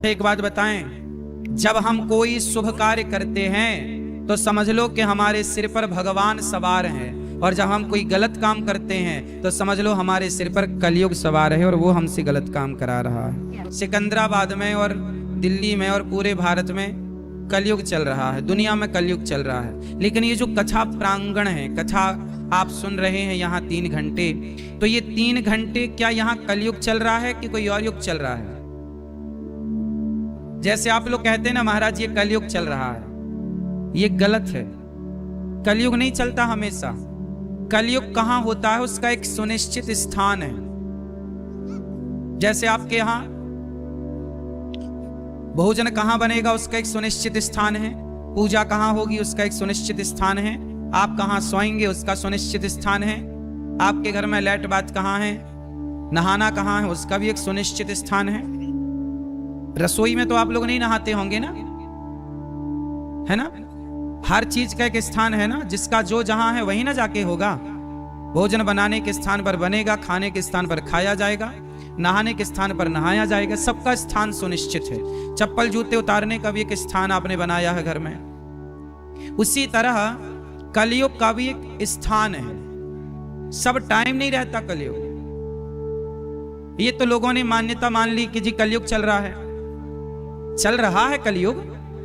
एक बात बताएं, जब हम कोई शुभ कार्य करते हैं तो समझ लो कि हमारे सिर पर भगवान सवार हैं, और जब हम कोई गलत काम करते हैं तो समझ लो हमारे सिर पर कलयुग सवार है और वो हमसे गलत काम करा रहा है। सिकंदराबाद में और दिल्ली में और पूरे भारत में कलयुग चल रहा है, दुनिया में कलयुग चल रहा है। लेकिन ये जो कथा प्रांगण है, कथा आप सुन रहे हैं यहाँ 3 घंटे, तो ये 3 घंटे क्या यहाँ कलयुग चल रहा है कि कोई और युग चल रहा है? जैसे आप लोग कहते हैं ना महाराज ये कलयुग चल रहा है, ये गलत है। कलयुग नहीं चलता हमेशा। कलयुग कहां होता है उसका एक सुनिश्चित स्थान है। जैसे आपके यहां भोजन कहां बनेगा उसका एक सुनिश्चित स्थान है, पूजा कहां होगी उसका एक सुनिश्चित स्थान है, आप कहां सोएंगे उसका सुनिश्चित स्थान है, आपके घर में लैट बात कहां है, नहाना कहां है उसका भी एक सुनिश्चित स्थान है। रसोई में तो आप लोग नहीं नहाते होंगे ना, है ना? हर चीज का एक स्थान है ना, जिसका जो जहां है वहीं ना जाके होगा। भोजन बनाने के स्थान पर बनेगा, खाने के स्थान पर खाया जाएगा, नहाने के स्थान पर नहाया जाएगा। सबका स्थान सुनिश्चित है। चप्पल जूते उतारने का भी एक स्थान आपने बनाया है घर में। उसी तरह कलयुग का भी एक स्थान है। सब टाइम नहीं रहता कलयुग। ये तो लोगों ने मान्यता मान ली कि जी कलयुग चल रहा है, चल रहा है कलयुग।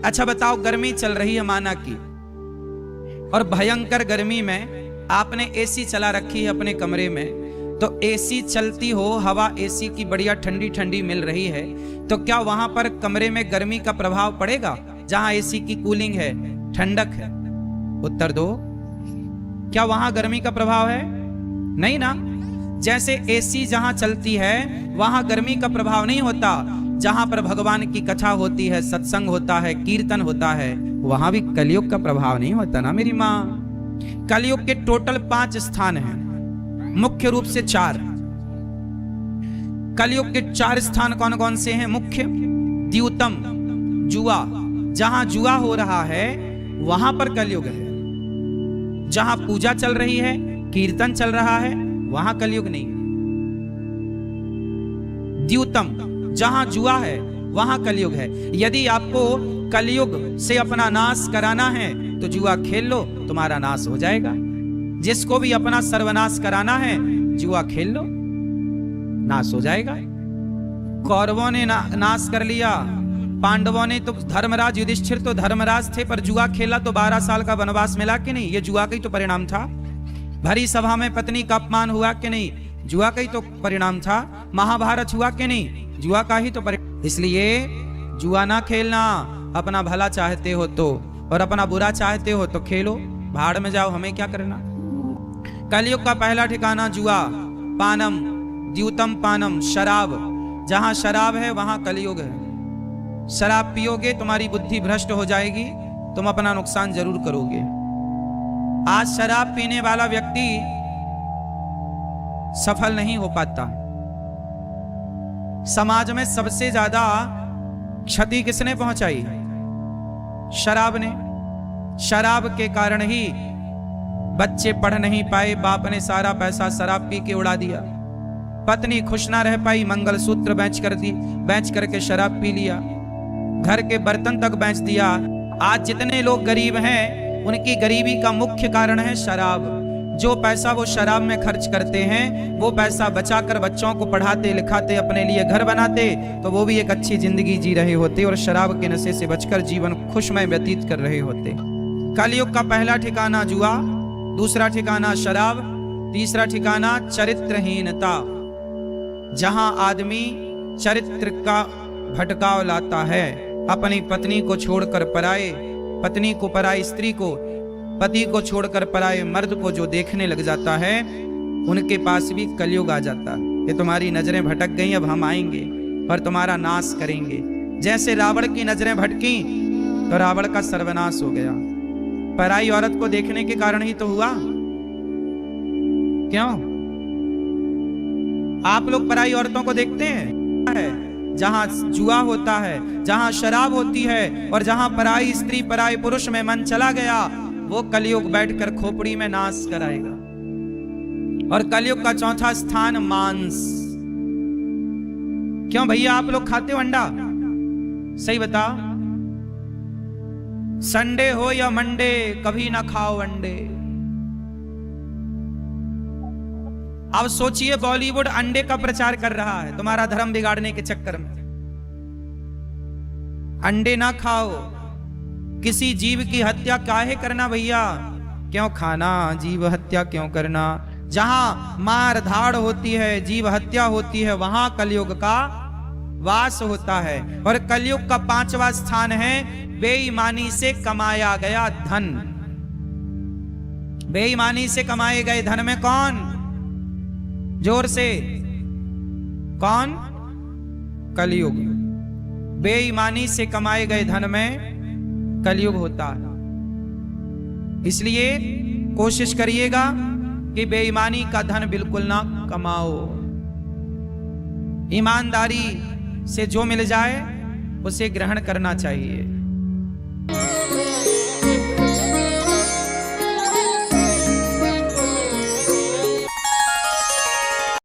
अच्छा बताओ, गर्मी चल रही है माना की, और भयंकर गर्मी में आपने एसी चला रखी है अपने कमरे में, तो एसी चलती हो, हवा एसी की बढ़िया ठंडी ठंडी मिल रही है, तो क्या वहां पर कमरे में गर्मी का प्रभाव पड़ेगा जहां एसी की कूलिंग है, ठंडक है? उत्तर दो, क्या वहां गर्मी का प्रभाव है? नहीं ना। जैसे एसी जहां चलती है वहां गर्मी का प्रभाव नहीं होता, जहां पर भगवान की कथा होती है, सत्संग होता है, कीर्तन होता है, वहां भी कलयुग का प्रभाव नहीं होता ना मेरी माँ। कलयुग के टोटल 5 स्थान हैं, मुख्य रूप से 4। कलयुग के 4 स्थान कौन कौन से हैं? मुख्य द्यूतम, जुआ, जहां जुआ हो रहा है वहां पर कलयुग है। जहां पूजा चल रही है, कीर्तन चल रहा है, वहां कलयुग नहीं। द्यूतम, जहां जुआ है वहां कलयुग है। यदि आपको कलयुग से अपना नाश कराना है तो जुआ खेल लो, तुम्हारा नाश हो जाएगा। जिसको भी अपना सर्वनाश कराना है जुआ खेल लो, नाश हो जाएगा। कौरवों ने नाश कर लिया, पांडवों ने तो, धर्मराज युधिष्ठिर तो धर्मराज थे पर जुआ खेला तो 12 साल का वनवास मिला कि नहीं? ये जुआ का ही तो परिणाम था। भरी सभा में पत्नी का अपमान हुआ कि नहीं? जुआ का ही तो परिणाम था। महाभारत हुआ कि नहीं? जुआ का ही तो परिणाम। इसलिए जुआ ना खेलना। अपना भला चाहते हो तो, और अपना बुरा चाहते हो तो खेलो, भाड़ में जाओ, हमें क्या करना। कलयुग का पहला ठिकाना जुआ, पानम, द्यूतम पानम, शराब। जहां शराब है वहां कलयुग है। शराब पियोगे तुम्हारी बुद्धि भ्रष्ट हो जाएगी, तुम अपना नुकसान जरूर करोगे। आज शराब पीने वाला व्यक्ति सफल नहीं हो पाता। समाज में सबसे ज्यादा क्षति किसने पहुंचाई? शराब ने। शराब के कारण ही बच्चे पढ़ नहीं पाए, बाप ने सारा पैसा शराब पी के उड़ा दिया। पत्नी खुश ना रह पाई, मंगलसूत्र बेच करके शराब पी लिया, घर के बर्तन तक बेच दिया। आज जितने लोग गरीब हैं उनकी गरीबी का मुख्य कारण है शराब। जो पैसा वो शराब में खर्च करते हैं, वो पैसा बचाकर बच्चों को पढ़ाते लिखाते, अपने लिए घर बनाते, तो वो भी एक अच्छी जिंदगी जी रहे होते और शराब के नशे से बचकर जीवन खुशमय व्यतीत कर रहे होते। कलयुग का पहला ठिकाना जुआ, दूसरा ठिकाना शराब, तीसरा ठिकाना चरित्रहीनता। जहां आदमी चरित्र का भटकाव लाता है, अपनी पत्नी को छोड़कर पराए, पत्नी को पराई स्त्री को, पति को छोड़कर पराए मर्द को जो देखने लग जाता है, उनके पास भी कलयुग आ जाता है। ये तुम्हारी नजरें भटक गई, अब हम आएंगे और तुम्हारा नाश करेंगे। जैसे रावण की नजरें भटकी तो रावण का सर्वनाश हो गया। पराई औरत को देखने के कारण ही तो हुआ। क्यों? आप लोग पराई औरतों को देखते हैं? जहां जुआ होता है, जहां शराब होती है, और जहां पराई स्त्री पराई पुरुष में मन चला गया, वो कलयुग बैठकर खोपड़ी में नाश कराएगा। और कलयुग का चौथा स्थान मांस। क्यों भैया आप लोग खाते हो अंडा? सही बताओ, संडे हो या मंडे कभी ना खाओ अंडे। अब सोचिए बॉलीवुड अंडे का प्रचार कर रहा है तुम्हारा धर्म बिगाड़ने के चक्कर में। अंडे ना खाओ, किसी जीव की हत्या काहे करना भैया, क्यों खाना, जीव हत्या क्यों करना। जहां मार धाड़ होती है, जीव हत्या होती है, वहां कलयुग का वास होता है। और कलयुग का 5वां स्थान है बेईमानी से कमाया गया धन। बेईमानी से कमाए गए धन में कौन, जोर से, कौन, कलयुग। बेईमानी से कमाए गए धन में कलयुग होता है। इसलिए कोशिश करिएगा कि बेईमानी का धन बिल्कुल ना कमाओ। ईमानदारी से जो मिल जाए उसे ग्रहण करना चाहिए।